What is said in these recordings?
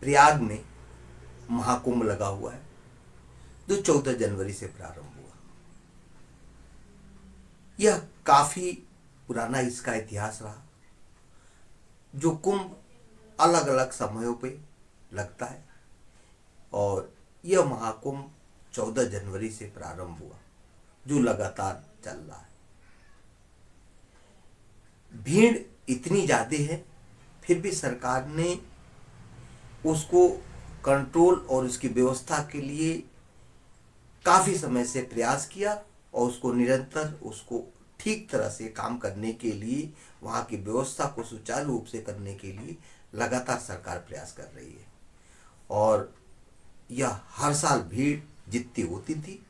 प्रयाग में महाकुंभ लगा हुआ है जो 14 जनवरी से प्रारंभ हुआ। यह काफी पुराना इसका इतिहास रहा। जो कुंभ अलग अलग समयों पे लगता है और यह महाकुंभ 14 जनवरी से प्रारंभ हुआ जो लगातार चल रहा है। भीड़ इतनी ज्यादा है फिर भी सरकार ने उसको कंट्रोल और उसकी व्यवस्था के लिए काफी समय से प्रयास किया और उसको निरंतर उसको ठीक तरह से काम करने के लिए, वहां की व्यवस्था को सुचारू रूप से करने के लिए लगातार सरकार प्रयास कर रही है। और यह हर साल भीड़ जितनी होती थी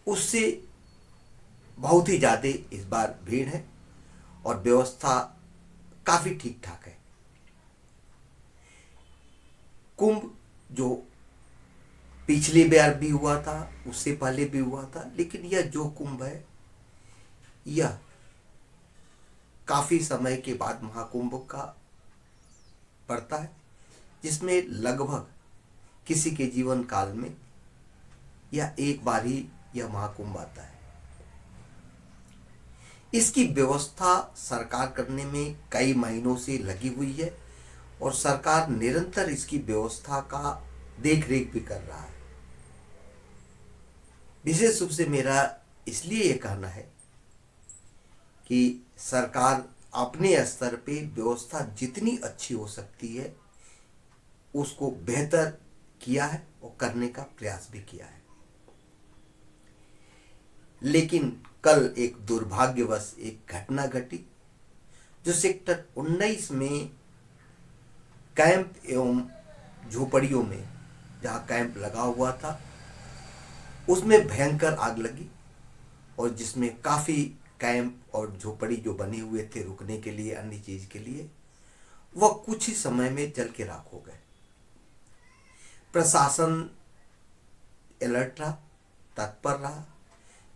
उससे बहुत ही ज्यादा इस बार भीड़ है और व्यवस्था काफी ठीक ठाक है। कुंभ जो पिछली बार भी हुआ था, उससे पहले भी हुआ था, लेकिन यह जो कुंभ है यह काफी समय के बाद महाकुंभ का पड़ता है, जिसमें लगभग किसी के जीवन काल में यह एक बार ही यह महाकुंभ आता है। इसकी व्यवस्था सरकार करने में कई महीनों से लगी हुई है और सरकार निरंतर इसकी व्यवस्था का देख रेख भी कर रहा है। विशेष रूप से मेरा इसलिए यह कहना है कि सरकार अपने स्तर पे व्यवस्था जितनी अच्छी हो सकती है उसको बेहतर किया है और करने का प्रयास भी किया है। लेकिन कल एक दुर्भाग्यवश एक घटना घटी जो सेक्टर 19 में कैंप एवं झोपड़ियों में जहां कैंप लगा हुआ था उसमें भयंकर आग लगी और जिसमें काफी कैंप और झोपड़ी जो बने हुए थे रुकने के लिए, अन्य चीज के लिए, वह कुछ ही समय में जल के राख हो गए। प्रशासन अलर्ट रहा, तत्पर रहा,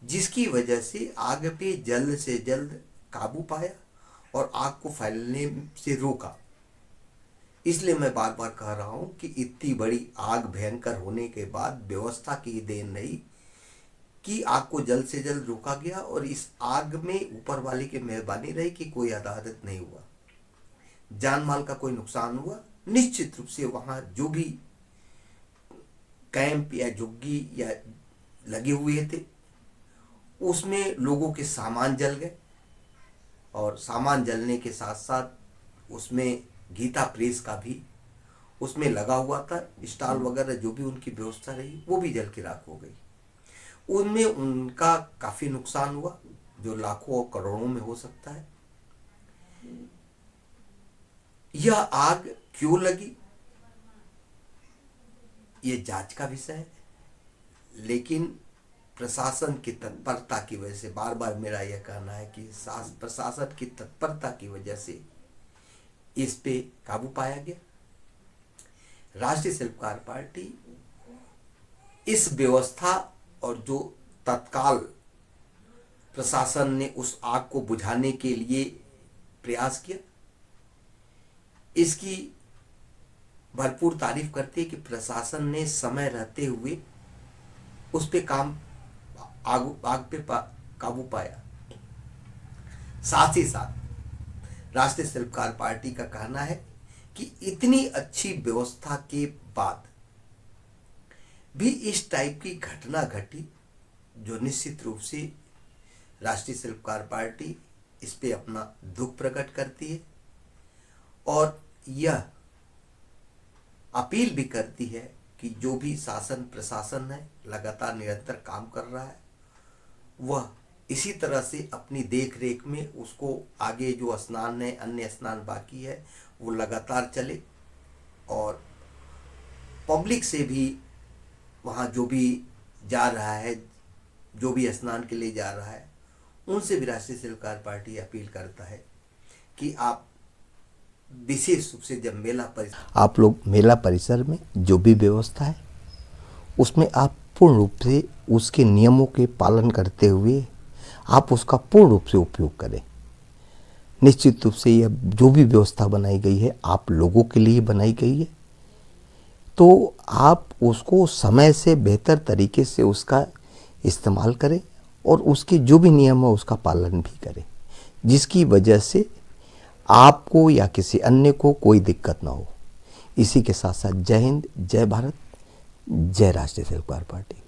जिसकी वजह से आग पे जल्द से जल्द काबू पाया और आग को फैलने से रोका। इसलिए मैं बार बार कह रहा हूं कि इतनी बड़ी आग भयंकर होने के बाद व्यवस्था की देन नहीं कि आग को जल्द से जल्द रोका गया और इस आग में ऊपर वाले की मेहरबानी रही कि कोई हताहत नहीं हुआ, जान माल का कोई नुकसान हुआ। निश्चित रूप से वहां जो भी कैंप या झुग्गी या लगे हुए थे उसमें लोगों के सामान जल गए और सामान जलने के साथ साथ उसमें गीता प्रेस का भी उसमें लगा हुआ था, स्टॉल वगैरह जो भी उनकी व्यवस्था रही वो भी जल के राख हो गई। उनमें उनका काफी नुकसान हुआ जो लाखों और करोड़ों में हो सकता है। यह आग क्यों लगी ये जांच का विषय है, लेकिन प्रशासन की तत्परता की वजह से, बार बार मेरा यह कहना है कि प्रशासन की तत्परता की वजह से इस पे काबू पाया गया। राष्ट्रीय शिल्पकार पार्टी इस व्यवस्था और जो तत्काल प्रशासन ने उस आग को बुझाने के लिए प्रयास किया, इसकी भरपूर तारीफ करते हैं कि प्रशासन ने समय रहते हुए उस पे आग पे काबू पाया। साथ ही साथ राष्ट्रीय शिल्पकार पार्टी का कहना है कि इतनी अच्छी व्यवस्था के बाद भी इस टाइप की घटना घटी, जो निश्चित रूप से राष्ट्रीय शिल्पकार पार्टी इस पे अपना दुख प्रकट करती है और यह अपील भी करती है कि जो भी शासन प्रशासन है लगातार निरंतर काम कर रहा है वह इसी तरह से अपनी देख रेख में उसको आगे जो स्नान है, अन्य स्नान बाकी है, वो लगातार चले और पब्लिक से भी वहाँ जो भी जा रहा है, जो भी स्नान के लिए जा रहा है, उनसे भी राष्ट्रीय शिल्पकार पार्टी अपील करता है कि आप विशेष रूप से जब आप लोग मेला परिसर में जो भी व्यवस्था है उसमें आप पूर्ण रूप से उसके नियमों के पालन करते हुए आप उसका पूर्ण रूप से उपयोग करें। निश्चित रूप से यह जो भी व्यवस्था बनाई गई है आप लोगों के लिए बनाई गई है। तो आप उसको समय से बेहतर तरीके से उसका इस्तेमाल करें और उसके जो भी नियम है उसका पालन भी करें, जिसकी वजह से आपको या किसी अन्य को कोई दिक्कत ना हो। इसी के साथ साथ जय हिंद, जय भारत, जय राष्ट्रीय सेवक पार्टी।